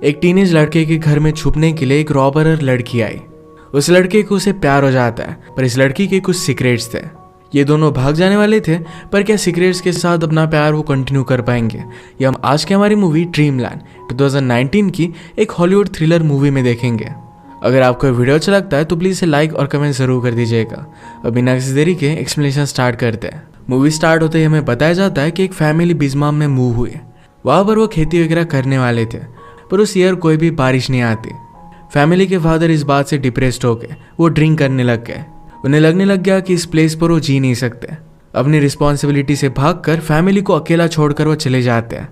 एक टीनेज लड़के के घर में छुपने के लिए एक रॉबर लड़की आई। उस लड़के को उसे प्यार हो जाता है, पर इस लड़की के कुछ सीक्रेट्स थे। ये दोनों भाग जाने वाले थे, पर क्या सीक्रेट्स के साथ अपना प्यार वो कंटिन्यू कर पाएंगे, ये हम आज की हमारी मूवी ड्रीमलैंड 2019 की एक हॉलीवुड थ्रिलर मूवी में देखेंगे। अगर आपको वीडियो अच्छा लगता है तो प्लीज़ इसे लाइक और कमेंट जरूर कर दीजिएगा। अब बिना किसी देरी के एक्सप्लेनेशन स्टार्ट करते हैं। मूवी स्टार्ट होते ही हमें बताया जाता है कि एक फैमिली बिजमाम में मूव हुई। वहाँ पर वो खेती वगैरह करने वाले थे, पर उस ईयर कोई भी बारिश नहीं आती। फैमिली के फादर इस बात से डिप्रेस्ड हो गए, वो ड्रिंक करने लग गए। उन्हें लगने लग गया कि इस प्लेस पर वो जी नहीं सकते। अपनी रिस्पॉन्सिबिलिटी से भागकर फैमिली को अकेला छोड़कर वो चले जाते हैं।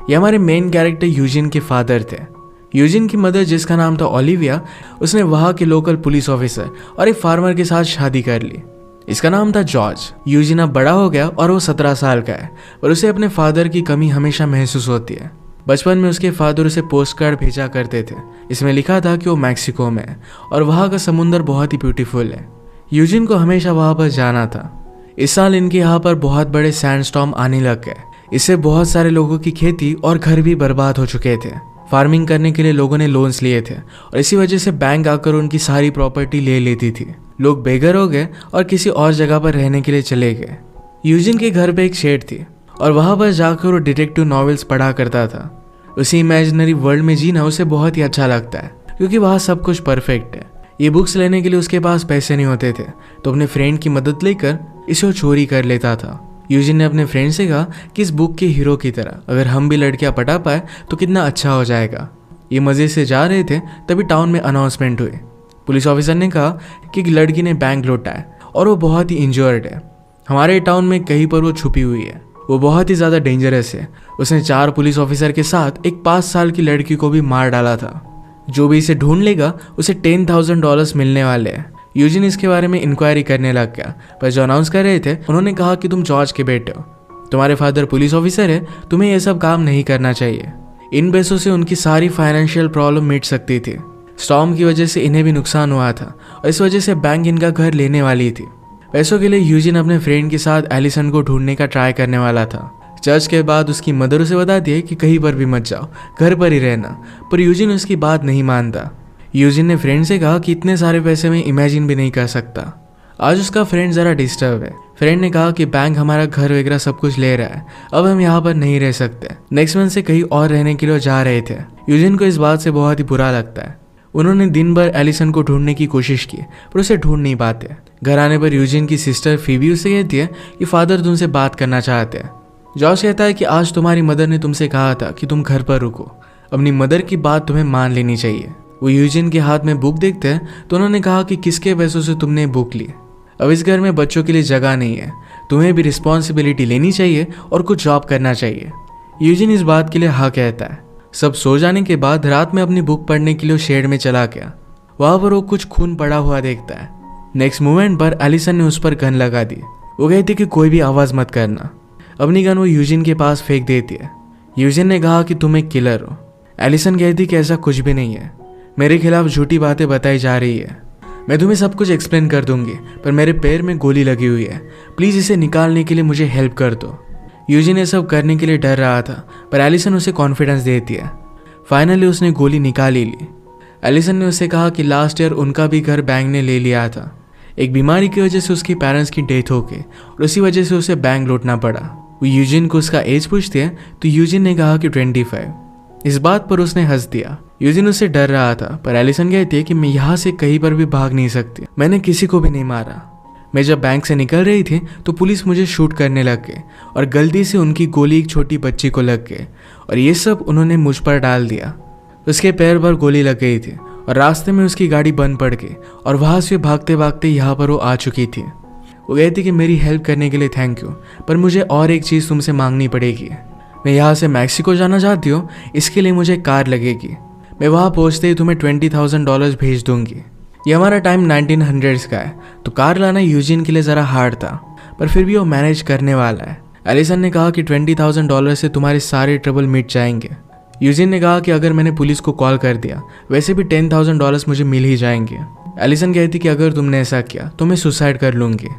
ये हमारे मेन कैरेक्टर यूजिन के फादर थे। यूजिन की मदर, जिसका नाम था ओलिविया, उसने वहाँ के लोकल पुलिस ऑफिसर और एक फार्मर के साथ शादी कर ली। इसका नाम था जॉर्ज। यूजिन अब बड़ा हो गया और वो 17 साल का है, और उसे अपने फादर की कमी हमेशा महसूस होती है। बचपन में उसके फादर उसे पोस्ट कार्ड भेजा करते थे। इसमें लिखा था कि वो मैक्सिको में है और वहाँ का समुंदर बहुत ही ब्यूटीफुल है। यूजिन को हमेशा वहाँ पर जाना था। इस साल इनके यहाँ पर बहुत बड़े सैंडस्टॉर्म आने लग गए। इससे बहुत सारे लोगों की खेती और घर भी बर्बाद हो चुके थे। फार्मिंग करने के लिए लोगों ने लोन्स लिए थे और इसी वजह से बैंक आकर उनकी सारी प्रॉपर्टी ले लेती थी। लोग बेघर हो गए और किसी और जगह पर रहने के लिए चले गए। यूजिन के घर पे एक शेड थी और वहाँ पर जाकर वो डिटेक्टिव नॉवेल्स पढ़ा करता था। उसी इमेजिनरी वर्ल्ड में जीना उसे बहुत ही अच्छा लगता है, क्योंकि वहाँ सब कुछ परफेक्ट है। ये बुक्स लेने के लिए उसके पास पैसे नहीं होते थे, तो अपने फ्रेंड की मदद लेकर इसे वो चोरी कर लेता था। यूजिन ने अपने फ्रेंड से कहा कि इस बुक के हीरो की तरह अगर हम भी लड़कियां पटा पाए तो कितना अच्छा हो जाएगा। ये मज़े से जा रहे थे, तभी टाउन में अनाउंसमेंट हुई। पुलिस ऑफिसर ने कहा कि एक लड़की ने बैंक लूटा है और वो बहुत ही इंजर्ड है। हमारे टाउन में कहीं पर वो छुपी हुई है। वो बहुत ही ज़्यादा डेंजरस है। उसने 4 पुलिस ऑफिसर के साथ एक 5 साल की लड़की को भी मार डाला था। जो भी इसे ढूंढ लेगा उसे $10,000 मिलने वाले हैं। यूजिन इसके बारे में इंक्वायरी करने लग गया, पर जो अनाउंस कर रहे थे उन्होंने कहा कि तुम जॉर्ज के बेटे हो, तुम्हारे फादर पुलिस ऑफिसर है, तुम्हें यह सब काम नहीं करना चाहिए। इन पैसों से उनकी सारी फाइनेंशियल प्रॉब्लम मिट सकती थी। स्टॉर्म की वजह से इन्हें भी नुकसान हुआ था और इस वजह से बैंक इनका घर लेने वाली थी। पैसों के लिए यूजिन अपने फ्रेंड के साथ एलिसन को ढूंढने का ट्राई करने वाला था। चर्च के बाद उसकी मदर उसे बता दिए कि कहीं पर भी मत जाओ, घर पर ही रहना, पर यूजिन उसकी बात नहीं मानता। यूजिन ने फ्रेंड से कहा कि इतने सारे पैसे में इमेजिन भी नहीं कर सकता। आज उसका फ्रेंड ज़रा डिस्टर्ब है। फ्रेंड ने कहा कि बैंक हमारा घर वगैरह सब कुछ ले रहा है, अब हम यहाँ पर नहीं रह सकते। नेक्स्ट मंथ से कहीं और रहने के लिए जा रहे थे। यूजिन को इस बात से बहुत ही बुरा लगता है। उन्होंने दिन भर एलिसन को ढूंढने की कोशिश की, पर उसे ढूंढ नहीं पाते। घर आने पर यूजिन की सिस्टर फीबी उसे कहती है कि फादर तुमसे बात करना चाहते हैं। जॉर्ज कहता है कि आज तुम्हारी मदर ने तुमसे कहा था कि तुम घर पर रुको, अपनी मदर की बात तुम्हें मान लेनी चाहिए। वो यूजिन के हाथ में बुक देखते हैं तो उन्होंने कहा कि किसके पैसों से तुमने बुक ली। अब इस घर में बच्चों के लिए जगह नहीं है, तुम्हें भी रिस्पॉन्सिबिलिटी लेनी चाहिए और कुछ जॉब करना चाहिए। यूजिन इस बात के लिए हाँ कहता है। सब सो जाने के बाद रात में अपनी बुक पढ़ने के लिए शेड में चला गया। वहाँ पर वो कुछ खून पड़ा हुआ देखता है। नेक्स्ट मोमेंट पर एलिसन ने उस पर गन लगा दी। वो कहती कि कोई भी आवाज़ मत करना। अपनी गन वो यूजिन के पास फेंक देती है। यूजिन ने कहा कि तुम एक किलर हो। एलिसन कहती कि ऐसा कुछ भी नहीं है, मेरे खिलाफ झूठी बातें बताई जा रही है। मैं तुम्हें सब कुछ एक्सप्लेन कर दूंगी, पर मेरे पैर में गोली लगी हुई है, प्लीज़ इसे निकालने के लिए मुझे हेल्प कर दो। यूजिन ये सब करने के लिए डर रहा था, पर एलिसन उसे कॉन्फिडेंस देती है। फाइनली उसने गोली निकाल ही ली। एलिसन ने उससे कहा कि लास्ट ईयर उनका भी घर बैंक ने ले लिया था। एक बीमारी की वजह से उसके पेरेंट्स की डेथ हो गई और उसी वजह से उसे बैंक लौटना पड़ा। वो यूजिन को उसका एज पूछती है तो यूजिन ने कहा कि 25। इस बात पर उसने हंस दिया। यूजिन उससे डर रहा था, पर एलिसन कहती है कि मैं यहाँ से कहीं पर भी भाग नहीं सकती, मैंने किसी को भी नहीं मारा। मैं जब बैंक से निकल रही थी तो पुलिस मुझे शूट करने लग गए और गलती से उनकी गोली एक छोटी बच्ची को लग गई और ये सब उन्होंने मुझ पर डाल दिया। उसके पैर पर गोली लग गई थी और रास्ते में उसकी गाड़ी बंद पड़ गई और वहाँ से भागते भागते यहाँ पर वो आ चुकी थी। वो कहती कि मेरी हेल्प करने के लिए थैंक यू, पर मुझे और एक चीज़ तुमसे मांगनी पड़ेगी। मैं यहाँ से मैक्सिको जाना चाहती हूँ, इसके लिए मुझे कार लगेगी। मैं वहाँ पहुँचते ही तुम्हें $20,000 भेज दूंगी। ये हमारा टाइम 1900s का है, तो कार लाना यूजिन के लिए ज़रा हार्ड था, पर फिर भी वो मैनेज करने वाला है। एलिसन ने कहा कि $20,000 से तुम्हारे सारे ट्रबल मिट जाएंगे। यूजिन ने कहा कि अगर मैंने पुलिस को कॉल कर दिया, वैसे भी $10,000 मुझे मिल ही जाएंगे। एलिसन कहती कि अगर तुमने ऐसा किया तो मैं सुसाइड कर लूँगी।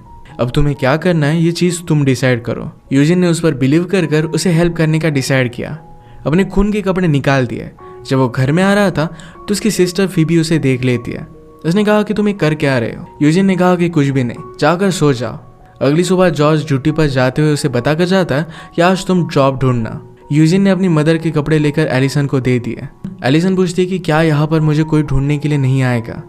अब तुम्हें क्या करना है ये चीज़ तुम डिसाइड करो। यूजिन ने उस पर बिलीव कर उसे हेल्प करने का डिसाइड किया। अपने खून के कपड़े निकाल दिए, जब वो घर में आ रहा था तो उसकी सिस्टर फीबी उसे देख लेती है। उसने कहा कि तुम ये कर क्या रहे हो? यूजिन ने कहा कि कुछ भी नहीं, जाकर सो जाओ। अगली सुबह जॉर्ज ड्यूटी पर जाते हुए उसे बताकर जाता है कि आज तुम जॉब ढूंढना। यूजिन ने अपनी मदर के कपड़े लेकर एलिसन को दे दिए। एलिसन पूछती है कि क्या यहाँ पर मुझे कोई ढूंढने के लिए नहीं आएगा?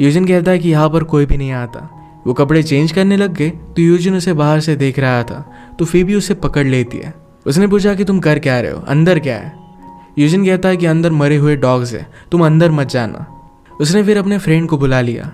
यूजिन कहता है कि यहाँ पर कोई भी नहीं आता। वो कपड़े चेंज करने लग गए तो यूजिन उसे बाहर से देख रहा था तो फीबी उसे पकड़ लेती है। उसने पूछा कि तुम कर क्या रहे हो, अंदर क्या है? यूजिन कहता है कि अंदर मरे हुए डॉग्स है, तुम अंदर मत जाना। उसने फिर अपने फ्रेंड को बुला लिया।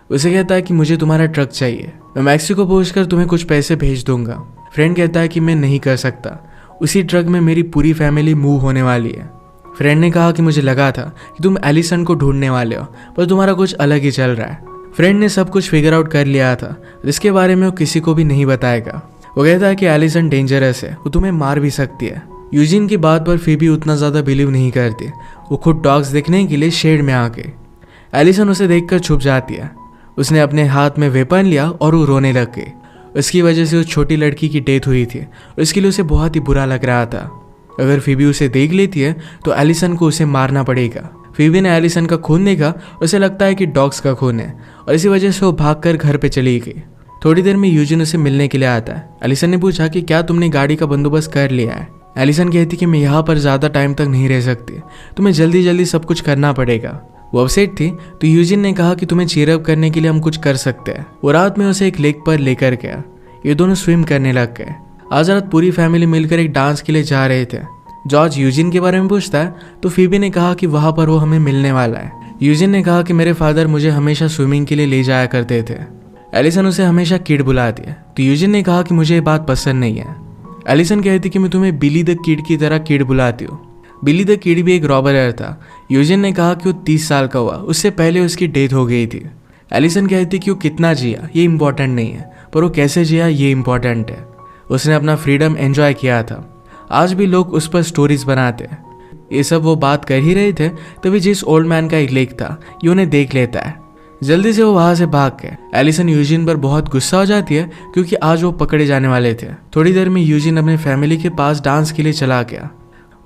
उसे कहता है कि मुझे तुम्हारा ट्रक चाहिए, मैं मैक्सिको पहुंचकर तुम्हें कुछ पैसे भेज दूंगा। फ्रेंड कहता है कि मैं नहीं कर सकता, उसी ट्रक में मेरी पूरी फैमिली मूव होने वाली है। फ्रेंड ने कहा कि मुझे लगा था कि तुम एलिसन को ढूंढने वाले हो, पर तुम्हारा कुछ अलग ही चल रहा है। फ्रेंड ने सब कुछ फिगर आउट कर लिया था, इसके बारे में वो किसी को भी नहीं बताएगा। वो कहता है कि एलिसन डेंजरस है, वो तुम्हें मार भी सकती है। यूजिन की बात पर फीबी उतना ज़्यादा बिलीव नहीं करती। वो खुद डॉग्स देखने के लिए शेड में आ गई। एलिसन उसे देखकर छुप जाती है। उसने अपने हाथ में वेपन लिया और वो रोने लग गई। उसकी वजह से उस छोटी लड़की की डेथ हुई थी और इसके लिए उसे बहुत ही बुरा लग रहा था। अगर फीबी उसे देख लेती है तो एलिसन को उसे मारना पड़ेगा। फीबी ने एलिसन का खून देखा, उसे लगता है कि डॉग्स का खून है और इसी वजह से वो भागकर घर पे चली गई। थोड़ी देर में यूजिन उसे मिलने के लिए आता है। एलिसन ने पूछा कि क्या तुमने गाड़ी का बंदोबस्त कर लिया है? एलिसन कहती कि मैं यहाँ पर ज़्यादा टाइम तक नहीं रह सकती, तुम्हें जल्दी जल्दी सब कुछ करना पड़ेगा। वो अपसेट थी तो यूजिन ने कहा कि तुम्हें चीयर अप करने के लिए हम कुछ कर सकते हैं। वो रात में उसे एक लेक पर लेकर गया। ये दोनों स्विम करने लग गए। आज रात पूरी फैमिली मिलकर एक डांस के लिए जा रहे थे। जॉर्ज यूजिन के बारे में पूछता है तो फीबी ने कहा कि वहाँ पर वो हमें मिलने वाला है। यूजिन ने कहा कि मेरे फादर मुझे हमेशा स्विमिंग के लिए ले जाया करते थे। एलिसन उसे हमेशा किड बुलाती है तो यूजिन ने कहा कि मुझे ये बात पसंद नहीं है। एलिसन कहती कि मैं तुम्हें बिली द किड की तरह किड बुलाती हूँ। बिली द किड भी एक रॉबर था। यूजिन ने कहा कि वो 30 साल का हुआ, उससे पहले उसकी डेथ हो गई थी। एलिसन कहती कि वो कितना जिया ये इम्पोर्टेंट नहीं है, पर वो कैसे जिया ये इम्पोर्टेंट है। उसने अपना फ्रीडम एंजॉय किया था। आज भी लोग उस पर स्टोरीज बनाते हैं। ये सब वो बात कर ही रहे थे तभी जिस ओल्ड मैन का एक लेक था ये उन्हें देख लेता है। जल्दी से वो वहां से भाग गए। एलिसन यूजिन पर बहुत गुस्सा हो जाती है क्योंकि आज वो पकड़े जाने वाले थे। थोड़ी देर में यूजिन अपने फैमिली के पास डांस के लिए चला गया।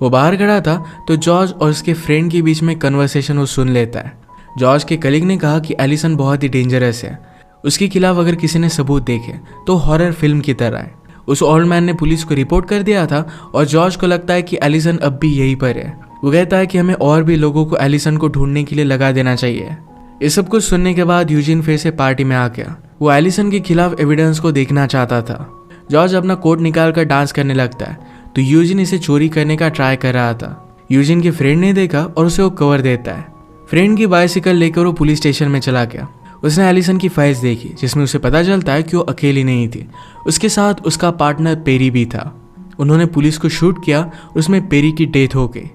वो बाहर खड़ा था तो जॉर्ज और उसके फ्रेंड के बीच में कन्वर्सेशन वो सुन लेता है। जॉर्ज के कलीग ने कहा कि एलिसन बहुत ही डेंजरस है, उसके खिलाफ अगर किसी ने सबूत देखे तो हॉरर फिल्म की तरह है। उस ओल्ड मैन ने पुलिस को रिपोर्ट कर दिया था और जॉर्ज को लगता है कि एलिसन अब भी यहीं पर है। वो कहता है कि हमें और भी लोगों को एलिसन को ढूंढने के लिए लगा देना चाहिए। ये सब कुछ सुनने के बाद यूजिन फिर से पार्टी में आ गया। वो एलिसन के खिलाफ एविडेंस को देखना चाहता था। जॉर्ज अपना कोट निकाल कर डांस करने लगता है तो यूजिन इसे चोरी करने का ट्राई कर रहा था। यूजिन के फ्रेंड ने देखा और उसे वो कवर देता है। फ्रेंड की बाइसिकल लेकर वो पुलिस स्टेशन में चला गया। उसने एलिसन की फाइल्स देखी जिसमें उसे पता चलता है कि वो अकेली नहीं थी, उसके साथ उसका पार्टनर पेरी भी था। उन्होंने पुलिस को शूट किया और उसमें पेरी की डेथ हो गई।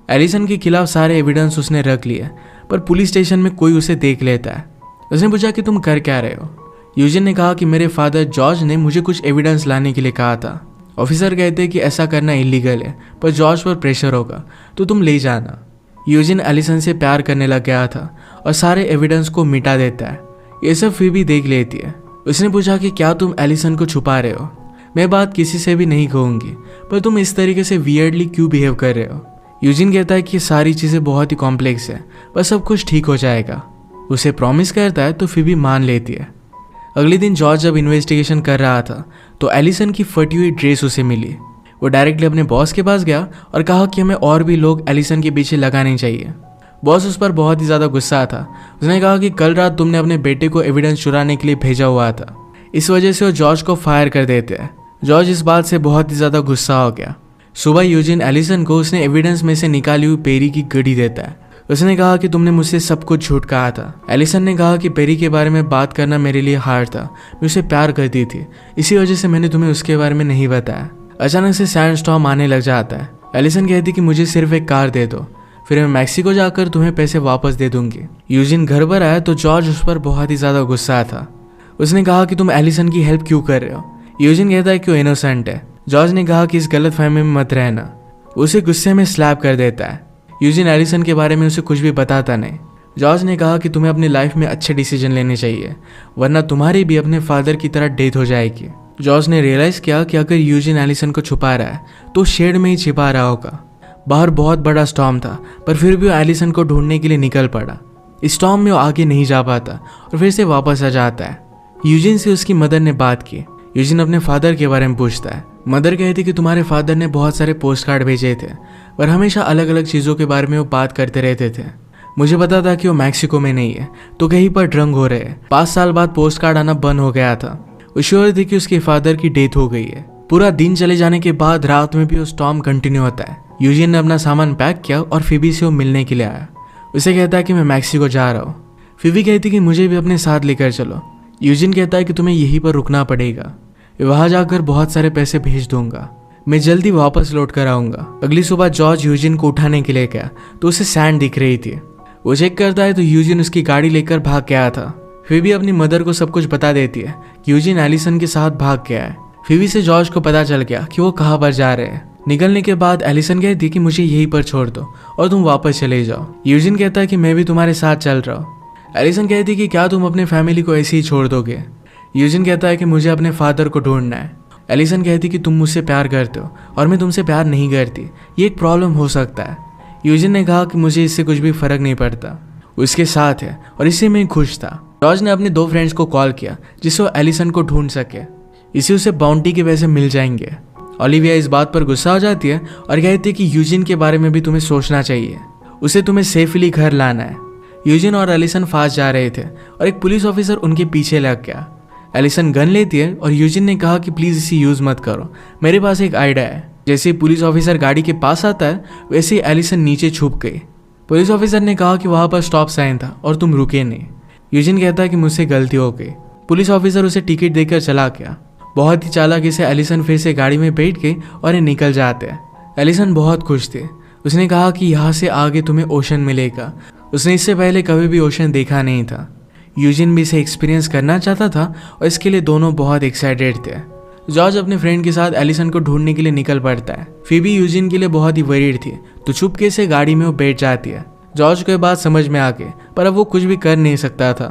एलिसन के खिलाफ सारे एविडेंस उसने रख लिए पर पुलिस स्टेशन में कोई उसे देख लेता है। उसने पूछा कि तुम कर क्या रहे हो? यूजिन ने कहा कि मेरे फादर जॉर्ज ने मुझे कुछ एविडेंस लाने के लिए कहा था। ऑफिसर कहते हैं कि ऐसा करना इलीगल है पर जॉर्ज पर प्रेशर होगा तो तुम ले जाना। यूजिन एलिसन से प्यार करने लग गया था और सारे एविडेंस को मिटा देता है। ये सब फीबी देख लेती है। उसने पूछा कि क्या तुम एलिसन को छुपा रहे हो? मैं बात किसी से भी नहीं कहूँगी पर तुम इस तरीके से वियर्डली क्यों बिहेव कर रहे हो? यूजिन कहता है कि सारी चीज़ें बहुत ही कॉम्प्लेक्स है पर सब कुछ ठीक हो जाएगा। उसे प्रॉमिस करता है तो फीबी मान लेती है। अगले दिन जॉर्ज जब इन्वेस्टिगेशन कर रहा था तो एलिसन की फटी हुई ड्रेस उसे मिली। वो डायरेक्टली अपने बॉस के पास गया और कहा कि हमें और भी लोग एलिसन के पीछे लगाने चाहिए। बॉस उस पर बहुत ही ज़्यादा गुस्सा था। उसने कहा कि कल रात तुमने अपने बेटे को एविडेंस चुराने के लिए भेजा हुआ था, इस वजह से वो जॉर्ज को फायर कर देते हैं। जॉर्ज इस बात से बहुत ही ज़्यादा गुस्सा हो गया। सुबह यूजिन एलिसन को उसने एविडेंस में से निकाली हुई पेरी की घड़ी देता है। उसने कहा कि तुमने मुझसे सब कुछ झूठ कहा था। एलिसन ने कहा कि पेरी के बारे में बात करना मेरे लिए हार्ड था, मैं उसे प्यार करती थी, इसी वजह से मैंने तुम्हें उसके बारे में नहीं बताया। अचानक से सैंड स्टॉर्म आने लग जाता है। एलिसन कहती कि मुझे सिर्फ एक कार दे दो, फिर मैं मैक्सिको जाकर तुम्हें पैसे वापस दे दूंगी। यूजिन घर पर आया तो जॉर्ज उस पर बहुत ही ज़्यादा गुस्सा था। उसने कहा कि तुम एलिसन की हेल्प क्यों कर रहे हो? यूजिन कहता है कि वो इनोसेंट है। जॉर्ज ने कहा कि इस गलत फहमी में मत रहना। उसे गुस्से में स्लैप कर देता है। यूजिन एलिसन के बारे में उसे कुछ भी बताता नहीं। जॉर्ज ने कहा कि तुम्हें अपनी लाइफ में अच्छे डिसीजन लेने चाहिए वरना तुम्हारी भी अपने फादर की तरह डेथ हो जाएगी। जॉर्ज ने रियलाइज़ किया कि अगर यूजिन एलिसन को छुपा रहा है तो शेड में ही छिपा रहा होगा। बाहर बहुत बड़ा स्टॉर्म था, पर फिर भी वो एलिसन को ढूंढने के लिए निकल पड़ा। इस स्टॉर्म में वो आगे नहीं जा पाता और फिर से वापस आ जाता है। यूजिन से उसकी मदर ने बात की। यूजिन अपने फादर के बारे में पूछता है। मदर कहती कि तुम्हारे फादर ने बहुत सारे पोस्ट कार्ड भेजे थे, पर हमेशा अलग अलग चीज़ों के बारे में वो बात करते रहते थे। मुझे पता था कि वो मैक्सिको में नहीं है, तो कहीं पर ड्रंक हो रहे हैं। 5 साल बाद पोस्ट कार्ड आना बंद हो गया था। वो श्योर थी कि उसके फादर की डेथ हो गई है। पूरा दिन चले जाने के बाद रात में भी वो स्टॉर्म कंटिन्यू होता है। यूजिन ने अपना सामान पैक किया और फिबी से वो मिलने के लिए आया। उसे कहता है कि मैं मैक्सिको जा रहा हूँ। फिबी कहती कि मुझे भी अपने साथ लेकर चलो। यूजिन कहता है कि तुम्हें यहीं पर रुकना पड़ेगा, वहां जाकर बहुत सारे पैसे भेज दूंगा, मैं जल्दी वापस लौट कर आऊंगा। अगली सुबह जॉर्ज यूजिन को उठाने के लिए गया तो उसे सैंड दिख रही थी। वो चेक करता है तो यूजिन उसकी गाड़ी लेकर भाग गया था। फिबी अपनी मदर को सब कुछ बता देती है कि यूजिन एलिसन के साथ भाग गया है। फिबी से जॉर्ज को पता चल गया कि वो कहाँ पर जा रहे हैं। निकलने के बाद एलिसन कहती कि मुझे यहीं पर छोड़ दो और तुम वापस चले जाओ। यूजिन कहता है कि मैं भी तुम्हारे साथ चल रहा हूँ। एलिसन कहती कि क्या तुम अपने फैमिली को ऐसे ही छोड़ दोगे। यूजिन कहता है कि मुझे अपने फादर को ढूंढना है। एलिसन कहती कि तुम मुझसे प्यार करते हो और मैं तुमसे प्यार नहीं करती, ये एक प्रॉब्लम हो सकता है। यूजिन ने कहा कि मुझे इससे कुछ भी फर्क नहीं पड़ता, उसके साथ है और इससे मैं खुश था। जॉर्ज ने अपने 2 फ्रेंड्स को कॉल किया जिससे वो एलिसन को ढूंढ सके, इसे उसे बाउंटी के पैसे मिल जाएंगे। ओलिविया इस बात पर गुस्सा हो जाती है और कहती है कि यूजिन के बारे में भी तुम्हें सोचना चाहिए, उसे तुम्हें सेफली घर लाना है। यूजिन और एलिसन फास्ट जा रहे थे और एक पुलिस ऑफिसर उनके पीछे लग गया। एलिसन गन लेती है और यूजिन ने कहा कि प्लीज़ इसे यूज़ मत करो, मेरे पास एक आइडिया है। जैसे ही पुलिस ऑफिसर गाड़ी के पास आता है वैसे ही एलिसन नीचे छुप गई। पुलिस ऑफिसर ने कहा कि वहाँ पर स्टॉप साइन था और तुम रुके नहीं। यूजिन कहता है कि मुझसे गलती हो गई। पुलिस ऑफिसर उसे टिकट देकर चला गया। बहुत ही चालाकी से एलिसन फिर से गाड़ी में बैठ गई और ये निकल जाते हैं। एलिसन बहुत खुश थे। उसने कहा कि यहाँ से आगे तुम्हें ओशन मिलेगा। उसने इससे पहले कभी भी ओशन देखा नहीं था। यूजिन भी इसे एक्सपीरियंस करना चाहता था और इसके लिए दोनों बहुत एक्साइटेड थे। जॉर्ज अपने फ्रेंड के साथ एलिसन को ढूंढने के लिए निकल पड़ता है। फिबी यूजिन के लिए बहुत ही वरीड थी तो चुपके से गाड़ी में वो बैठ जाती है। जॉर्ज को ये बात समझ में आ गई, पर अब वो कुछ भी कर नहीं सकता था।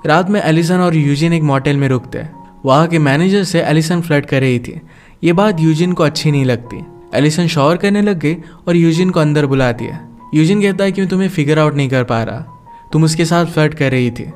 रात में एलिसन और यूजिन एक मोटेल में रुकते हैं। वहाँ के मैनेजर से एलिसन फ्लर्ट कर रही थी। ये बात यूजिन को अच्छी नहीं लगती। एलिसन शॉवर करने लग गई और यूजिन को अंदर बुलाती है। यूजिन कहता है कि मैं तुम्हें फिगर आउट नहीं कर पा रहा, तुम उसके साथ फ्लर्ट कर रही थी।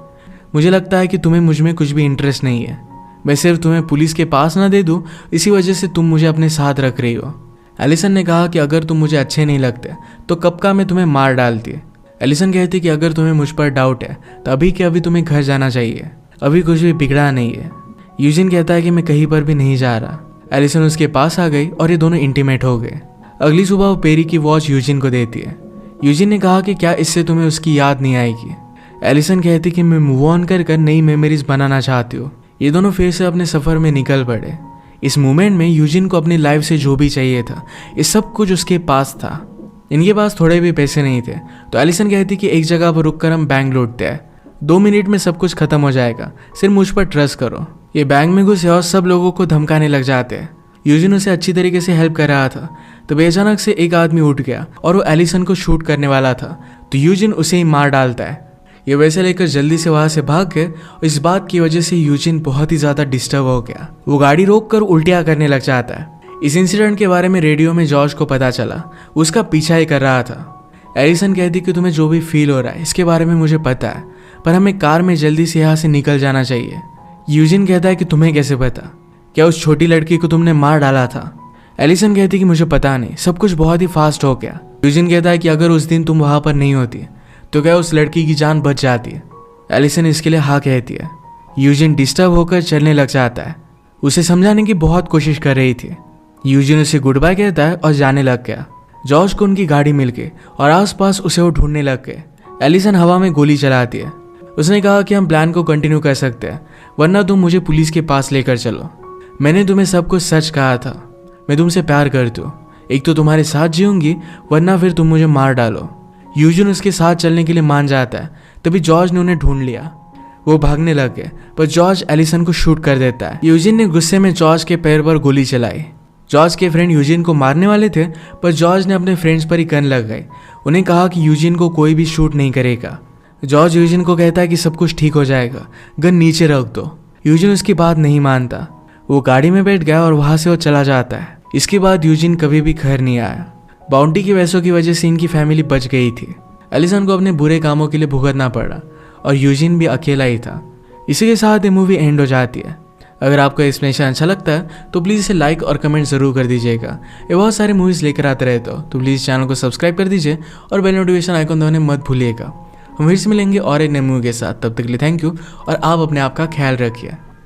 मुझे लगता है कि तुम्हें मुझ में कुछ भी इंटरेस्ट नहीं है। मैं सिर्फ तुम्हें पुलिस के पास ना दे दूं, इसी वजह से तुम मुझे अपने साथ रख रही हो। एलिसन ने कहा कि अगर तुम मुझे अच्छे नहीं लगते तो कब का मैं तुम्हें मार डालती। एलिसन कहती कि अगर तुम्हें मुझ पर डाउट है तो अभी के अभी तुम्हें घर जाना चाहिए, अभी कुछ भी बिगड़ा नहीं है। यूजिन कहता है कि मैं कहीं पर भी नहीं जा रहा। एलिसन उसके पास आ गई और ये दोनों इंटीमेट हो गए। अगली सुबह वो पेरी की वॉच यूजिन को देती है। यूजिन ने कहा कि क्या इससे तुम्हें उसकी याद नहीं आएगी। एलिसन कहती कि मैं मूव ऑन कर नई मेमोरीज बनाना चाहती हूँ। ये दोनों फिर से अपने सफ़र में निकल पड़े। इस मोमेंट में यूजिन को अपनी लाइफ से जो भी चाहिए था ये सब कुछ उसके पास था। इनके पास थोड़े भी पैसे नहीं थे तो एलिसन कहती कि एक जगह पर रुककर हम बैंक लूटते हैं, 2 मिनट में सब कुछ खत्म हो जाएगा, सिर्फ मुझ पर ट्रस्ट करो। ये बैंक में घुसे और सब लोगों को धमकाने लग जाते हैं। यूजिन उसे अच्छी तरीके से हेल्प कर रहा था तब अचानक से एक आदमी उठ गया और वो एलिसन को शूट करने वाला था तो यूजिन उसे ही मार डालता है। ये वैसे लेकर जल्दी से वहां से भाग गए और इस बात की वजह से यूजिन बहुत ही ज्यादा डिस्टर्ब हो गया। वो गाड़ी रोक कर उल्टियां करने लग जाता है। इस इंसिडेंट के बारे में रेडियो में जॉर्ज को पता चला, उसका पीछा ही कर रहा था। एलिसन कहती कि तुम्हें जो भी फील हो रहा है इसके बारे में मुझे पता है, पर हमें कार में जल्दी से यहाँ से निकल जाना चाहिए। यूजिन कहता है कि तुम्हें कैसे पता, क्या उस छोटी लड़की को तुमने मार डाला था। एलिसन कहती कि मुझे पता नहीं, सब कुछ बहुत ही फास्ट हो गया। यूजिन कहता है कि अगर उस दिन तुम वहां पर नहीं होती तो क्या उस लड़की की जान बच जाती है। एलिसन इसके लिए हाँ कहती है। यूजिन डिस्टर्ब होकर चलने लग जाता है। उसे समझाने की बहुत कोशिश कर रही थी। यूजिन उसे गुड बाय कहता है और जाने लग गया। जॉर्ज को उनकी गाड़ी मिल गई और आसपास उसे वो ढूंढने लग गए। एलिसन हवा में गोली चलाती है। उसने कहा कि हम प्लान को कंटिन्यू कर सकते हैं, वरना तुम मुझे पुलिस के पास लेकर चलो। मैंने तुम्हें सब कुछ सच कहा था, मैं तुमसे प्यार करती हूँ। एक तो तुम्हारे साथ जीऊंगी, वरना फिर तुम मुझे मार डालो। यूजिन उसके साथ चलने के लिए मान जाता है। तभी जॉर्ज ने उन्हें ढूंढ लिया। वो भागने लग गए पर जॉर्ज एलिसन को शूट कर देता है। यूजिन ने गुस्से में जॉर्ज के पैर पर गोली चलाई। जॉर्ज के फ्रेंड यूजिन को मारने वाले थे पर जॉर्ज ने अपने फ्रेंड्स पर ही गन लगाई। उन्हें कहा कि यूजिन को कोई भी शूट नहीं करेगा। जॉर्ज यूजिन को कहता है कि सब कुछ ठीक हो जाएगा, गन नीचे रख दो। यूजिन उसकी बात नहीं मानता। वो गाड़ी में बैठ गया और वहां से वो चला जाता है। इसके बाद यूजिन कभी भी घर नहीं आया। बाउंटी के पैसों की वजह से इनकी फैमिली बच गई थी। एलिसन को अपने बुरे कामों के लिए भुगतना पड़ा और यूजिन भी अकेला ही था। इसी के साथ ये मूवी एंड हो जाती है। अगर आपको एक्सप्लेनेशन अच्छा लगता है तो प्लीज़ इसे लाइक और कमेंट ज़रूर कर दीजिएगा। ये बहुत सारे मूवीज़ लेकर आते रहते हो, तो प्लीज़ चैनल को सब्सक्राइब कर दीजिए और बेल नोटिफिकेशन आइकन दबाने मत भूलिएगा। हम फिर से मिलेंगे और एक नए मूवी के साथ। तब तक के लिए थैंक यू और आप अपने आप का ख्याल रखिए।